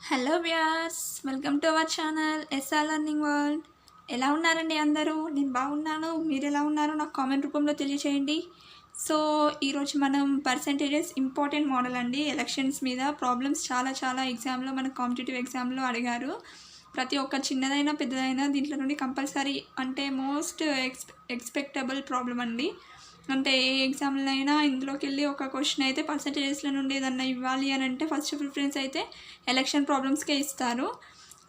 Hello viewers, welcome to our channel SR learning world. ఎలా ఉన్నారండి అందరూ? నేను బాగున్నాను. మీరు ఎలా ఉన్నారో నాకు కామెంట్ రూపంలో తెలియచేయండి. సో ఈరోజు మనం పర్సంటేజెస్ ఇంపార్టెంట్ మోడల్ అండి. ఎలక్షన్స్ మీద ప్రాబ్లమ్స్ చాలా ఎగ్జామ్లో మనకు కాంపిటేటివ్ ఎగ్జామ్లో అడిగారు. ప్రతి ఒక్క చిన్నదైనా పెద్దదైనా దీంట్లో నుండి కంపల్సరీ అంటే మోస్ట్ ఎక్స్పెక్టబుల్ ప్రాబ్లం అండి. అంటే ఏ ఎగ్జామ్లో అయినా ఇందులోకి వెళ్ళి ఒక క్వశ్చన్ అయితే పర్సంటేజెస్లో నుండి ఏదన్నా ఇవ్వాలి అని అంటే ఫస్ట్ ప్రిఫరెన్స్ అయితే ఎలక్షన్ ప్రాబ్లమ్స్కే ఇస్తారు.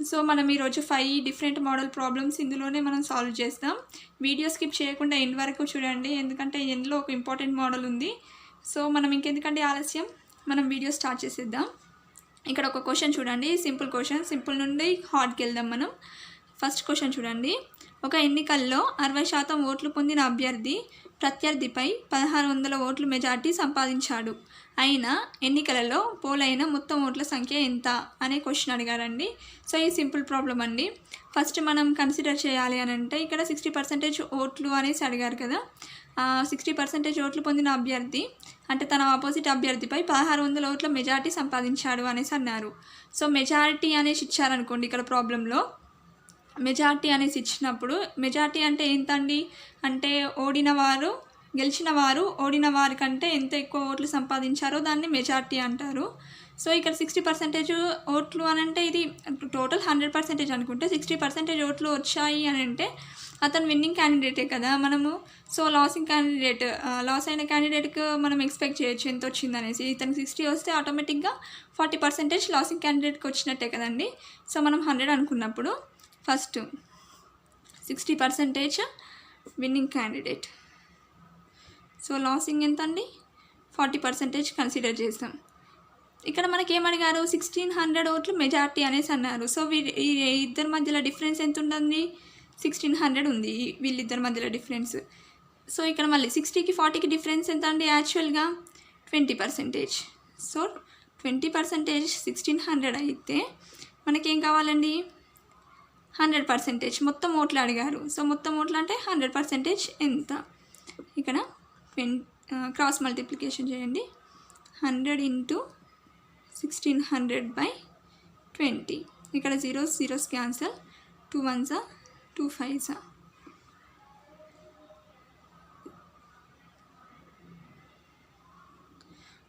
సో మనం ఈరోజు 5 డిఫరెంట్ మోడల్ ప్రాబ్లమ్స్ ఇందులోనే మనం సాల్వ్ చేస్తాం. వీడియో స్కిప్ చేయకుండా ఎండ్ వరకు చూడండి, ఎందుకంటే ఎండ్లో ఒక ఇంపార్టెంట్ మోడల్ ఉంది. సో మనం ఇంకెందుకంటే ఆలస్యం, మనం వీడియో స్టార్ట్ చేసేద్దాం. ఇక్కడ ఒక క్వశ్చన్ చూడండి, సింపుల్ క్వశ్చన్. సింపుల్ నుండి హార్డ్కి వెళ్దాం మనం. ఫస్ట్ క్వశ్చన్ చూడండి. ఒక ఎన్నికల్లో 60% ఓట్లు పొందిన అభ్యర్థి ప్రత్యర్థిపై 1600 ఓట్లు మెజార్టీ సంపాదించాడు. అయినా ఎన్నికలలో పోలైన మొత్తం ఓట్ల సంఖ్య ఎంత అనే క్వశ్చన్ అడిగారండి. సో ఈ సింపుల్ ప్రాబ్లం అండి. ఫస్ట్ మనం కన్సిడర్ చేయాలి అని అంటే ఇక్కడ 60% ఓట్లు అనేసి అడిగారు కదా. 60% ఓట్లు పొందిన అభ్యర్థి అంటే తన ఆపోజిట్ అభ్యర్థిపై 1600 ఓట్ల మెజార్టీ సంపాదించాడు అనేసి అన్నారు. సో మెజారిటీ అనేసి ఇచ్చారనుకోండి, ఇక్కడ ప్రాబ్లంలో మెజార్టీ అనేసి ఇచ్చినప్పుడు మెజార్టీ అంటే ఎంతండి అంటే గెలిచిన వారు ఓడిన వారి కంటే ఎంత ఎక్కువ ఓట్లు సంపాదించారో దాన్ని మెజార్టీ అంటారు. సో ఇక్కడ 60% ఓట్లు అని అంటే ఇది టోటల్ 100% అనుకుంటే 60% ఓట్లు వచ్చాయి అని అంటే అతను విన్నింగ్ క్యాండిడేటే కదా మనము. సో లాస్ అయిన క్యాండిడేట్కి మనం ఎక్స్పెక్ట్ చేయొచ్చు ఎంత వచ్చింది అనేసి. ఇతనికి 60 వస్తే ఆటోమేటిక్గా 40% లాసింగ్ క్యాండిడేట్కి వచ్చినట్టే కదండి. సో మనం 100 అనుకున్నప్పుడు first 60% winning candidate, so losing ఎంత అండి 40% కన్సిడర్ చేస్తాం. ఇక్కడ మనకి ఏమడిగారు 1600 ఓట్లు మెజార్టీ అనేసి అన్నారు. సో ఈ ఇద్దరి మధ్యలో డిఫరెన్స్ ఎంత ఉంటుంది 1600 ఉంది వీళ్ళిద్దరి మధ్యలో డిఫరెన్స్. సో ఇక్కడ మళ్ళీ 60కి 40కి డిఫరెన్స్ ఎంత అండి యాక్చువల్గా 20%. సో 20% 1600 అయితే మనకేం కావాలండి 100%. మొత్తం ఓట్లు అడిగారు. సో మొత్తం ఓట్లు అంటే 100% ఎంత, ఇక్కడ క్రాస్ మల్టిప్లికేషన్ చేయండి. 100 × 1600/20. ఇక్కడ జీరోస్ క్యాన్సల్, 2 1s 2 5s.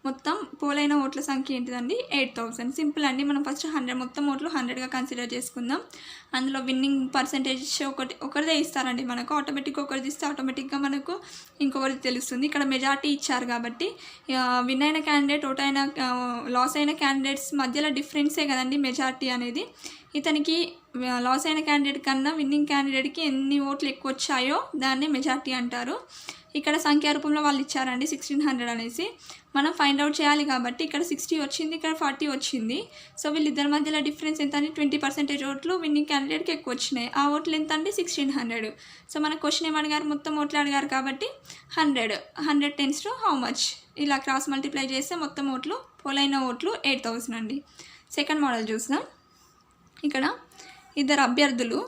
మొత్తం పోలైన ఓట్ల సంఖ్య ఏంటిదండి 8000. సింపుల్ అండి. మనం ఫస్ట్ 100 మొత్తం ఓట్లు 100గా కన్సిడర్ చేసుకుందాం. అందులో విన్నింగ్ పర్సంటేజ్ ఒకరిదే ఇస్తారండి మనకు. ఒకరిది ఇస్తే ఆటోమేటిక్గా మనకు ఇంకొకరిది తెలుస్తుంది. ఇక్కడ మెజార్టీ ఇచ్చారు కాబట్టి విన్ అయిన క్యాండిడేట్ లాస్ అయిన క్యాండిడేట్స్ మధ్యలో డిఫరెన్సే కదండి మెజార్టీ అనేది. ఇతనికి లాస్ అయిన క్యాండిడేట్ కన్నా విన్నింగ్ క్యాండిడేట్కి ఎన్ని ఓట్లు ఎక్కువ వచ్చాయో దాన్ని మెజార్టీ అంటారు. ఇక్కడ సంఖ్యా రూపంలో వాళ్ళు ఇచ్చారండి 1600 అనేసి. మనం ఫైండ్ అవుట్ చేయాలి కాబట్టి ఇక్కడ 60 వచ్చింది, ఇక్కడ 40 వచ్చింది. సో వీళ్ళిద్దరి మధ్యలో డిఫరెన్స్ ఎంత అండి 20% ఓట్లు విన్నింగ్ క్యాండిడేట్కి ఎక్కువ వచ్చినాయి. ఆ ఓట్లు ఎంత అండి 1600. సో మన క్వశ్చన్ ఏమడిగారు మొత్తం ఓట్లు అడిగారు కాబట్టి 100 టెన్స్ టు హౌ మచ్, ఇలా క్రాస్ మల్టిప్లై చేస్తే మొత్తం ఓట్లు పోలైన ఓట్లు 8000 అండి. సెకండ్ మోడల్ చూద్దాం. ఇక్కడ ఇద్దరు అభ్యర్థులు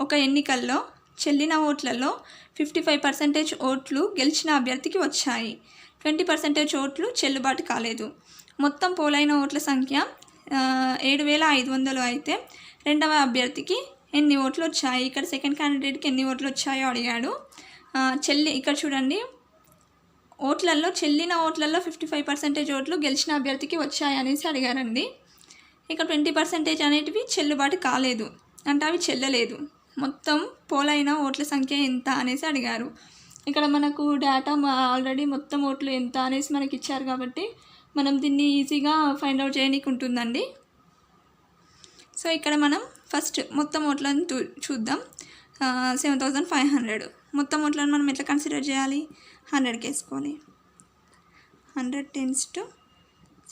ఒక ఎన్నికల్లో చెల్లిన ఓట్లలో 55% ఓట్లు గెలిచిన అభ్యర్థికి వచ్చాయి, 20% ఓట్లు చెల్లుబాటు కాలేదు. మొత్తం పోలైన ఓట్ల సంఖ్య 7500 అయితే రెండవ అభ్యర్థికి ఎన్ని ఓట్లు వచ్చాయి, ఇక్కడ సెకండ్ క్యాండిడేట్కి ఎన్ని ఓట్లు వచ్చాయో అడిగాడు. ఇక్కడ చూడండి, చెల్లిన ఓట్లలో 55% ఓట్లు గెలిచిన అభ్యర్థికి వచ్చాయి అనేసి అడిగారండి. ఇక్కడ 20% అనేటివి చెల్లుబాటు కాలేదు అంటే అవి చెల్లలేదు. మొత్తం పోలైన ఓట్ల సంఖ్య ఎంత అనేసి అడిగారు. ఇక్కడ మనకు డేటా ఆల్రెడీ మొత్తం ఓట్లు ఎంత అనేసి మనకి ఇచ్చారు కాబట్టి మనం దీన్ని ఈజీగా ఫైండ్ అవుట్ చేయడానికి ఉంటుందండి. సో ఇక్కడ మనం ఫస్ట్ మొత్తం ఓట్లను చూద్దాం. 7500 మొత్తం ఓట్లను మనం ఎట్లా కన్సిడర్ చేయాలి 100కి వేసుకోవాలి. 100 టెన్స్ టు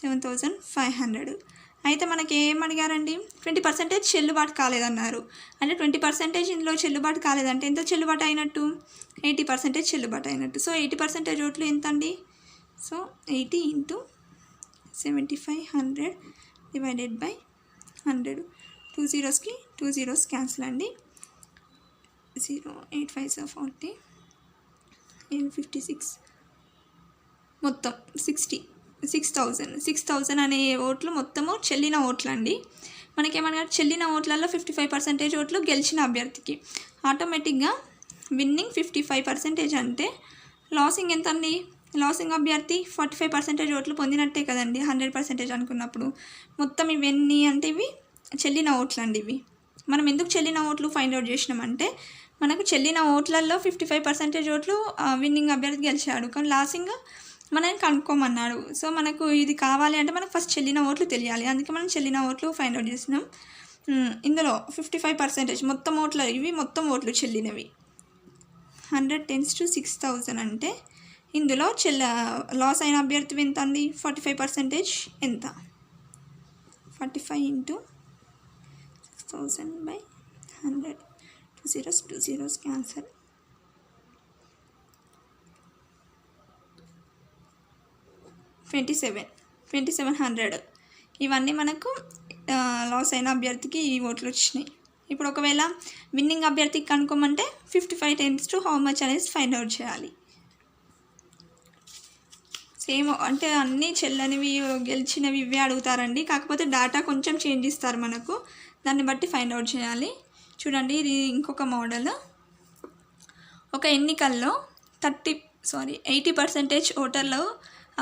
7500. అయితే మనకి ఏం అడిగారండి 20% చెల్లుబాటు కాలేదన్నారు. అంటే 20% ఇందులో చెల్లుబాటు కాలేదంటే ఎంత చెల్లుబాటు అయినట్టు 80% చెల్లుబాటు అయినట్టు. సో 80% ఓట్లు ఎంత అండి, సో 80 × 7500 /100. 2 zeros 2 zeros క్యాన్సిల్ అండి. 0 8 5s 40 56 మొత్తం 60 6000 అనే ఓట్లు మొత్తము చెల్లిన ఓట్లు అండి. మనకేమనగా చెల్లిన ఓట్లలో 55% ఓట్లు గెలిచిన అభ్యర్థికి. ఆటోమేటిక్గా విన్నింగ్ 55% అంటే లాసింగ్ ఎంత అండి? లాసింగ్ అభ్యర్థి 45% ఓట్లు పొందినట్టే కదండి 100% అనుకున్నప్పుడు. మొత్తం ఇవన్నీ అంటే ఇవి చెల్లిన ఓట్లు అండి. ఇవి మనం ఎందుకు చెల్లిన ఓట్లు ఫైండ్ అవుట్ చేసినామంటే మనకు చెల్లిన ఓట్లలో 55% ఓట్లు విన్నింగ్ అభ్యర్థి గెలిచాడు, కానీ లాసింగ్ మనల్ని కనుక్కోమన్నాడు. సో మనకు ఇది కావాలి అంటే మనకు ఫస్ట్ చెల్లిన ఓట్లు తెలియాలి, అందుకే మనం చెల్లిన ఓట్లు ఫైండ్ అవుట్ చేసినాం. ఇందులో 55% మొత్తం ఓట్లు, ఇవి మొత్తం ఓట్లు చెల్లినవి. 100 × 6,000 అంటే ఇందులో లాస్ అయిన అభ్యర్థి ఎంత అండి? 45% ఎంత? 45 × 6,000/100. 2 zeros క్యాన్సల్. 2700. ఇవన్నీ మనకు లాస్ అయిన అభ్యర్థికి ఈ ఓట్లు వచ్చినాయి. ఇప్పుడు ఒకవేళ విన్నింగ్ అభ్యర్థికి కనుక్కోమంటే 55 × how much అనేది ఫైండ్ అవుట్ చేయాలి. సేమ్ అంటే అన్నీ చెల్లనివి గెలిచినవి ఇవే అడుగుతారండి, కాకపోతే డేటా కొంచెం చేంజ్ ఇస్తారు మనకు, దాన్ని బట్టి ఫైండ్ అవుట్ చేయాలి. చూడండి, ఇది ఇంకొక మోడల్. ఒక ఎన్నికల్లో 80% ఓటర్లు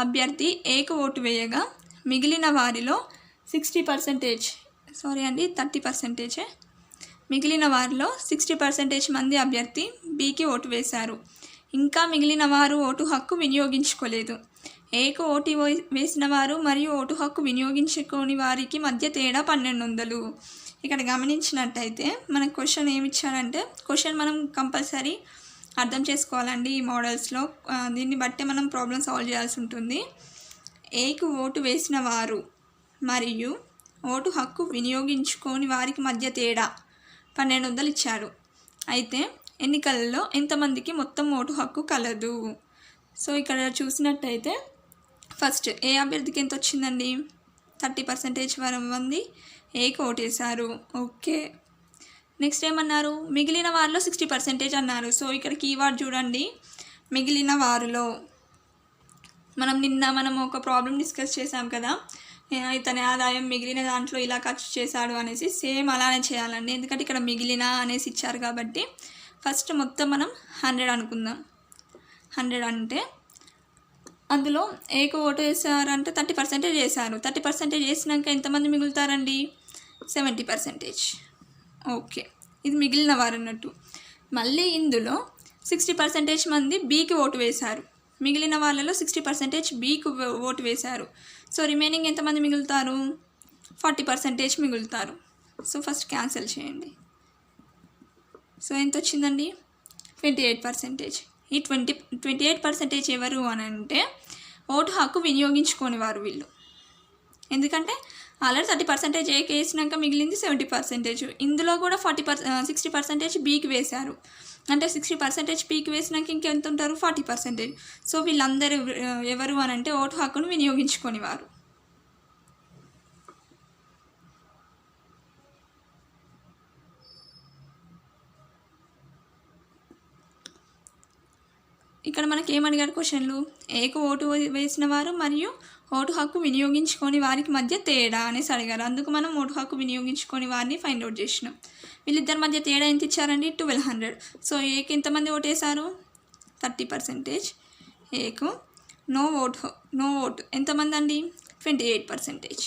అభ్యర్థి ఏక ఓటు వేయగా మిగిలిన వారిలో 30% మిగిలిన వారిలో 60% మంది అభ్యర్థి బికి ఓటు వేశారు. ఇంకా మిగిలిన వారు ఓటు హక్కు వినియోగించుకోలేదు. ఏక ఓటు వేసిన వారు మరియు ఓటు హక్కు వినియోగించుకోని వారికి మధ్య తేడా 1200. ఇక్కడ గమనించినట్టయితే మనకు క్వశ్చన్ ఏమి ఇచ్చారంటే, క్వశ్చన్ మనం కంపల్సరీ అర్థం చేసుకోవాలండి ఈ మోడల్స్లో. దీన్ని బట్టే మనం ప్రాబ్లం సాల్వ్ చేయాల్సి ఉంటుంది. ఏకు ఓటు వేసిన వారు మరియు ఓటు హక్కు వినియోగించుకోని వారికి మధ్య తేడా 1200 ఇచ్చాడు. అయితే ఎన్నికలలో ఎంతమందికి మొత్తం ఓటు హక్కు కలదు? సో ఇక్కడ చూసినట్టయితే ఫస్ట్ ఏ అభ్యర్థికి ఎంత వచ్చిందండి? 30% మంది ఏకు ఓటేశారు. ఓకే, నెక్స్ట్ ఏమన్నారు? మిగిలిన వారిలో 60% అన్నారు. సో ఇక్కడ కీవర్డ్ చూడండి, మిగిలిన వారిలో. మనం ఒక ప్రాబ్లం డిస్కస్ చేసాం కదా, ఇతని ఆదాయం మిగిలిన దాంట్లో ఇలా ఖర్చు చేశాడు అనేసి, సేమ్ అలానే చేయాలండి. ఎందుకంటే ఇక్కడ మిగిలిన అనేసి ఇచ్చారు కాబట్టి ఫస్ట్ మొత్తం మనం 100 అనుకుందాం. 100 అంటే అందులో ఏక ఓటు వేసారంటే 30% చేశారు. 30% చేసినాక ఎంతమంది మిగులుతారండి? 70%. ఓకే, ఇది మిగిలిన వారు అన్నట్టు. మళ్ళీ ఇందులో 60% మంది బీకి ఓటు వేశారు. మిగిలిన వాళ్ళలో 60% బీకి ఓటు వేశారు. సో రిమైనింగ్ ఎంతమంది మిగులుతారు? 40% మిగులుతారు. సో ఫస్ట్ క్యాన్సిల్ చేయండి. సో ఎంత వచ్చిందండి? 28%. ఈ 28% ఎవరు అని అంటే ఓటు హక్కు వినియోగించుకోని వారు వీళ్ళు. ఎందుకంటే ఆల్రెడీ 30% ఏకి వేసినాక మిగిలింది 70%. ఇందులో కూడా 60% బీకి వేశారు. అంటే 60% బీకి వేసినాక ఇంకెంత ఉంటారు? 40%. సో వీళ్ళందరూ ఎవరు అని అంటే ఓటు హక్కును వినియోగించుకొని వారు. ఇక్కడ మనకి ఏమడిగారు క్వశ్చన్లు? ఏక ఓటు వేసిన వారు మరియు ఓటు హక్కు వినియోగించుకొని వారికి మధ్య తేడా అనేసి అడిగారు. అందుకు మనం ఓటు హక్కు వినియోగించుకొని వారిని ఫైండ్ అవుట్ చేసినాం. వీళ్ళిద్దరి మధ్య తేడా ఎంత ఇచ్చారండి? 1200. సో ఏకి ఎంతమంది ఓటేశారు? 30%. ఏకు నో ఓటు ఎంతమంది అండి? 28%.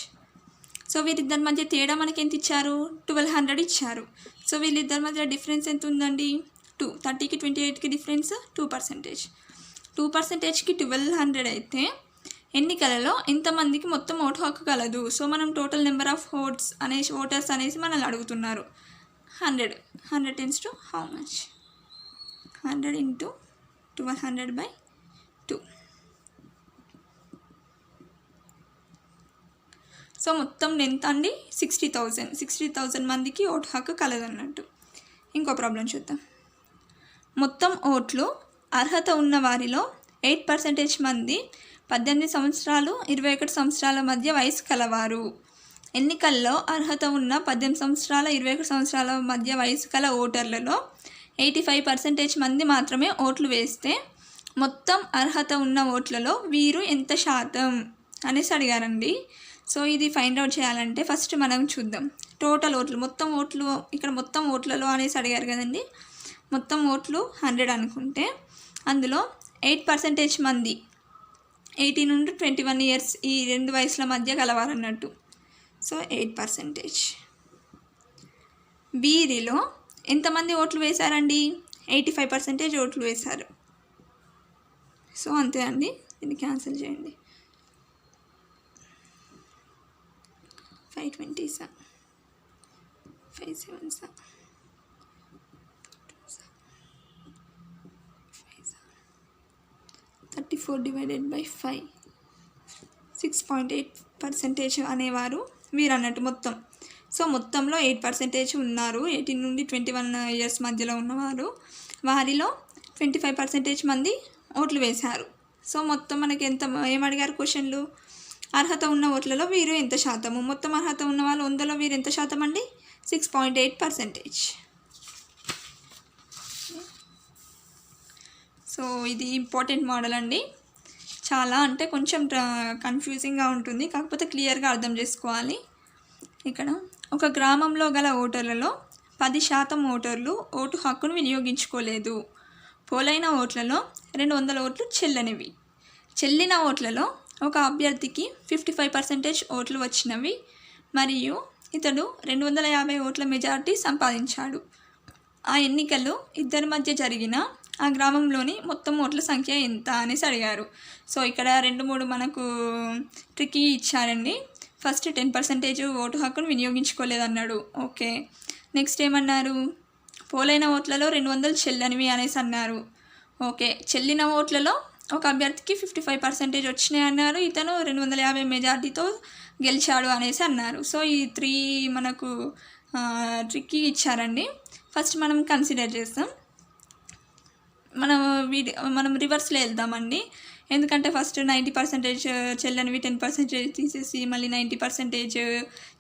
సో వీళ్ళిద్దరి మధ్య తేడా మనకి ఎంత ఇచ్చారు? 1200 ఇచ్చారు. సో వీళ్ళిద్దరి మధ్య డిఫరెన్స్ ఎంత ఉందండి? 2. 30కి 28కి డిఫరెన్స్ 2%. 2%కి 1200 అయితే ఎన్నికలలో ఎంతమందికి మొత్తం ఓటు హక్కు కలదు? సో మనం టోటల్ నెంబర్ ఆఫ్ ఓటర్స్ అనేసి మనల్ని అడుగుతున్నారు. 100 × how much? 100 × 1200/2. సో మొత్తం ఎంత అండి? 60,000 మందికి ఓటు హక్కు కలదన్నట్టు. ఇంకో ప్రాబ్లం చూద్దాం. మొత్తం ఓట్లు అర్హత ఉన్న వారిలో 8% మంది 18 సంవత్సరాలు 21 సంవత్సరాల మధ్య వయసు కలవారు. ఎన్నికల్లో అర్హత ఉన్న 18 సంవత్సరాల 21 సంవత్సరాల మధ్య వయసు కల ఓటర్లలో 85% మంది మాత్రమే ఓట్లు వేస్తే మొత్తం అర్హత ఉన్న ఓట్లలో వీరు ఎంత శాతం అనేసి అడిగారండి. సో ఇది ఫైండ్ అవుట్ చేయాలంటే ఫస్ట్ మనం చూద్దాం టోటల్ ఓట్లు, మొత్తం ఓట్లు ఇక్కడ మొత్తం ఓట్లలో అనేసి అడిగారు కదండి. మొత్తం ఓట్లు 100 అనుకుంటే అందులో 8% మంది 18 నుండి 21 ఇయర్స్ ఈ రెండు వయసుల మధ్య కలవాలన్నట్టు. సో 8%. వీరిలో ఎంతమంది ఓట్లు వేశారండి? 85% ఓట్లు వేశారు. సో అంతే అండి, దీన్ని క్యాన్సిల్ చేయండి. 520 సార్, 57 సార్, 34 divided by 5, 6.8% అనేవారు వీరు అన్నట్టు మొత్తం. సో మొత్తంలో 8% ఉన్నారు 18 నుండి 21 ఇయర్స్ మధ్యలో ఉన్నవారు. వారిలో 25% మంది ఓట్లు వేశారు. సో మొత్తం మనకి ఎంత ఏమడిగారు క్వశ్చన్లు? అర్హత ఉన్న ఓట్లలో వీరు ఎంత శాతము? మొత్తం అర్హత ఉన్న వాళ్ళు 100లో వీరు ఎంత శాతం అండి? 6.8%. సో ఇది ఇంపార్టెంట్ మోడల్ అండి. చాలా అంటే కొంచెం కన్ఫ్యూజింగ్గా ఉంటుంది, కాకపోతే క్లియర్గా అర్థం చేసుకోవాలి. ఇక్కడ ఒక గ్రామంలో గల ఓటర్లలో 10% ఓటర్లు ఓటు హక్కును వినియోగించుకోలేదు. పోలైన ఓట్లలో 200 ఓట్లు చెల్లనివి. చెల్లిన ఓట్లలో ఒక అభ్యర్థికి 55% ఓట్లు వచ్చినవి మరియు ఇతడు 250 ఓట్ల మెజారిటీ సంపాదించాడు. ఆ ఎన్నికలు ఇద్దరి మధ్య జరిగిన ఆ గ్రామంలోని మొత్తం ఓట్ల సంఖ్య ఎంత అనేసి అడిగారు. సో ఇక్కడ 2-3 మనకు ట్రిక్కీ ఇచ్చారండి. ఫస్ట్ 10% ఓటు హక్కును వినియోగించుకోలేదన్నాడు. ఓకే, నెక్స్ట్ ఏమన్నారు? పోలైన ఓట్లలో 200 చెల్లనివి అనేసి అన్నారు. ఓకే, చెల్లిన ఓట్లలో ఒక అభ్యర్థికి 55% వచ్చినాయి అన్నారు. ఇతను 250 మెజార్టీతో గెలిచాడు అనేసి అన్నారు. సో ఈ 3 మనకు ట్రిక్కీ ఇచ్చారండి. ఫస్ట్ మనం కన్సిడర్ చేస్తాం. మనం రివర్స్లో వెళ్దామండి. ఎందుకంటే ఫస్ట్ 90% చెల్లనివి 10% తీసేసి మళ్ళీ 90%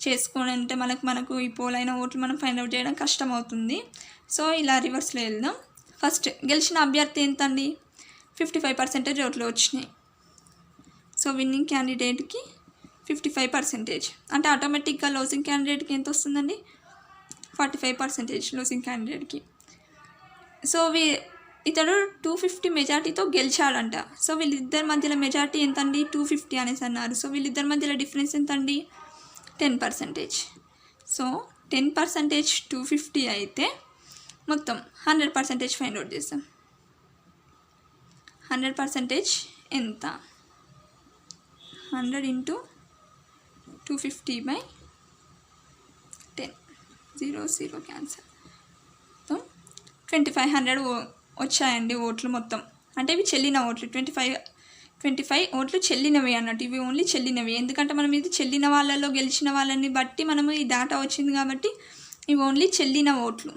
చేసుకొని అంటే మనకు ఈ పోలైన ఓట్లు మనం ఫైండ్ అవుట్ చేయడం కష్టం అవుతుంది. సో ఇలా రివర్స్లో వెళ్దాం. ఫస్ట్ గెలిచిన అభ్యర్థి ఎంత అండి? 55% ఓట్లు వచ్చినాయి. సో విన్నింగ్ క్యాండిడేట్కి 55% అంటే ఆటోమేటిక్గా లూజింగ్ క్యాండిడేట్కి ఎంత వస్తుందండి? 45% లూజింగ్ క్యాండిడేట్కి. సో ఇతడు 250 మెజార్టీతో గెలిచాడంట. సో వీళ్ళిద్దరి మధ్యలో మెజార్టీ ఎంత అండి? 250 అనేసి అన్నారు. సో వీళ్ళిద్దరి మధ్యలో డిఫరెన్స్ ఎంత అండి? 10%. సో 10% 250 అయితే మొత్తం 100% ఫైండ్ అవుట్ చేస్తాం. 100% ఎంత? 100 into 250/10. 0 క్యాన్సర్. సో 2500 వచ్చాయండి ఓట్లు మొత్తం. అంటే ఇవి చెల్లిన ఓట్లు. 25 ఓట్లు చెల్లినవి అన్నట్టు. ఇవి ఓన్లీ చెల్లినవి. ఎందుకంటే మనం ఇది చెల్లిన వాళ్ళలో గెలిచిన వాళ్ళని బట్టి మనము ఈ డేటా వచ్చింది కాబట్టి ఇవి ఓన్లీ చెల్లిన ఓట్లు.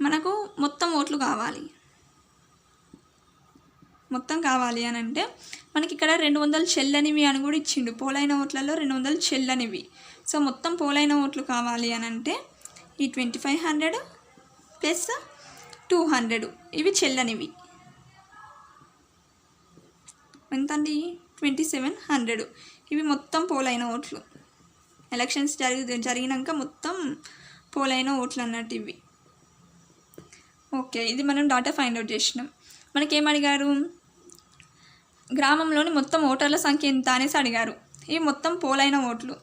మనకు మొత్తం ఓట్లు కావాలి. మొత్తం కావాలి అని అంటే మనకి ఇక్కడ 200 చెల్లనివి అని కూడా ఇచ్చిండు. పోలైన ఓట్లలో 200 చెల్లనివి. సో మొత్తం పోలైన ఓట్లు కావాలి అని అంటే ఈ 2500 ప్లస్ 200 ఇవి చెల్లనివి ఎంత అండి? 2700. ఇవి మొత్తం పోలైన ఓట్లు. ఎలక్షన్స్ జరిగినాక మొత్తం పోలైన ఓట్లు అన్నట్టు ఇవి. ఓకే, ఇది మనం డాటా ఫైండ్ అవుట్ చేసినాం. మనకేమడిగారు? గ్రామంలోని మొత్తం ఓటర్ల సంఖ్య ఎంత అనేసి అడిగారు. ఇవి మొత్తం పోలైన ఓట్లు.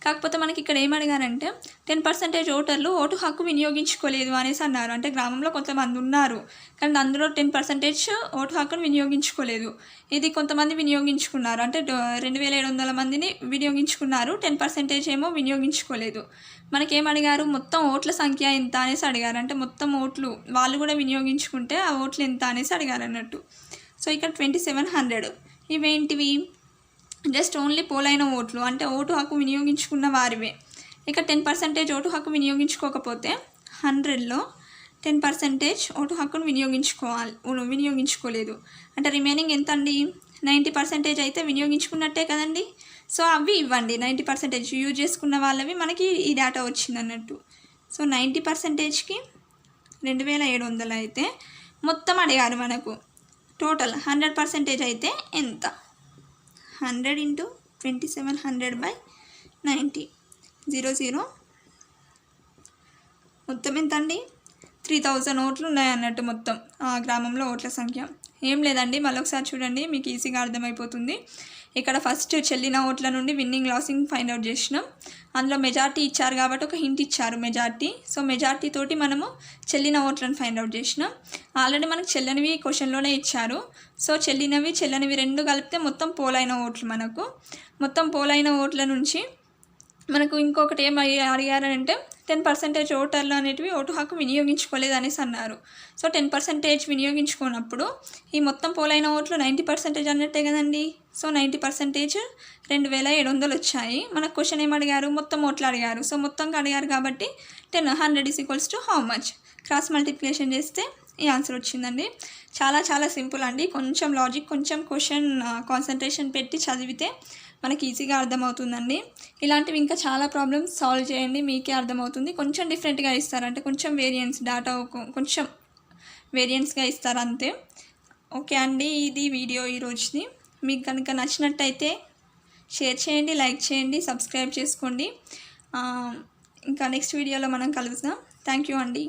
కాకపోతే మనకి ఇక్కడ ఏమడిగారంటే 10% ఓటర్లు ఓటు హక్కు వినియోగించుకోలేదు అనేసి అన్నారు. అంటే గ్రామంలో కొంతమంది ఉన్నారు కానీ అందులో 10% ఓటు హక్కును వినియోగించుకోలేదు. ఇది కొంతమంది వినియోగించుకున్నారు. అంటే 2700 మందిని వినియోగించుకున్నారు. 10% ఏమో వినియోగించుకోలేదు. మనకేమడిగారు? మొత్తం ఓట్ల సంఖ్య ఎంత అనేసి అడిగారు. అంటే మొత్తం ఓట్లు వాళ్ళు కూడా వినియోగించుకుంటే ఆ ఓట్లు ఎంత అనేసి అడిగారు అన్నట్టు. సో ఇక్కడ 2700 ఇవేంటివి? జస్ట్ ఓన్లీ పోలైన ఓట్లు. అంటే ఓటు హక్కు వినియోగించుకున్న వారివే. ఇక 10% ఓటు హక్కు వినియోగించుకోకపోతే 100లో 10% ఓటు హక్కును వినియోగించుకోలేదు. అంటే రిమైనింగ్ ఎంత అండి? 90% అయితే వినియోగించుకున్నట్టే కదండి. సో అవి ఇవ్వండి. 90% యూజ్ చేసుకున్న వాళ్ళవి మనకి ఈ డేటా వచ్చింది అన్నట్టు. సో 90%కి 2700 అయితే మొత్తం అడిగారు మనకు. టోటల్ 100% అయితే ఎంత? 100 ఇంటూ 2700/90 00 మొత్తం ఎంత అండి? 3000 ఓట్లు ఉన్నాయన్నట్టు మొత్తం ఆ గ్రామంలో ఓట్ల సంఖ్య. ఏం లేదండి, మళ్ళీ ఒకసారి చూడండి, మీకు ఈజీగా అర్థమైపోతుంది. ఇక్కడ ఫస్ట్ చెల్లిన ఓట్ల నుండి విన్నింగ్ లాసింగ్ ఫైండ్ అవుట్ చేసినాం. అందులో మెజార్టీ ఇచ్చారు కాబట్టి ఒక హింట్ ఇచ్చారు మెజార్టీ. సో మెజార్టీ తోటి మనము చెల్లిన ఓట్లను ఫైండ్ అవుట్ చేసినాం. ఆల్రెడీ మనకు చెల్లనివి క్వశ్చన్లోనే ఇచ్చారు. సో చెల్లినవి చెల్లనివి రెండు కలిపితే మొత్తం పోలైన ఓట్లు మనకు. మొత్తం పోలైన ఓట్ల నుంచి మనకు ఇంకొకటి ఏం అడిగారంటే 10% ఓటర్లు అనేటివి ఓటు హక్కు వినియోగించుకోలేదు అనేసి అన్నారు. సో 10% వినియోగించుకున్నప్పుడు ఈ మొత్తం పోలైన ఓట్లు 90% అన్నట్టే కదండి. సో 90% 2700 వచ్చాయి. మనకు క్వశ్చన్ ఏం అడిగారు? మొత్తం ఓట్లు అడిగారు. సో మొత్తంగా అడిగారు కాబట్టి 100 = హౌ మచ్ క్రాస్ మల్టిప్లికేషన్ చేస్తే ఈ ఆన్సర్ వచ్చిందండి. చాలా చాలా సింపుల్ అండి. కొంచెం లాజిక్, కొంచెం క్వశ్చన్ కాన్సన్ట్రేషన్ పెట్టి చదివితే మనకి ఈజీగా అర్థమవుతుందండి. ఇలాంటివి ఇంకా చాలా ప్రాబ్లమ్స్ సాల్వ్ చేయండి, మీకే అర్థమవుతుంది. కొంచెం డిఫరెంట్గా ఇస్తారంటే కొంచెం వేరియన్స్ డేటా కొంచెం వేరియన్స్గా ఇస్తారు అంతే. ఓకే అండి, ఇది వీడియో ఈరోజుది. మీకు కనుక నచ్చినట్టయితే షేర్ చేయండి, లైక్ చేయండి, సబ్స్క్రైబ్ చేసుకోండి. ఇంకా నెక్స్ట్ వీడియోలో మనం కలుద్దాం. థ్యాంక్ యూ అండి.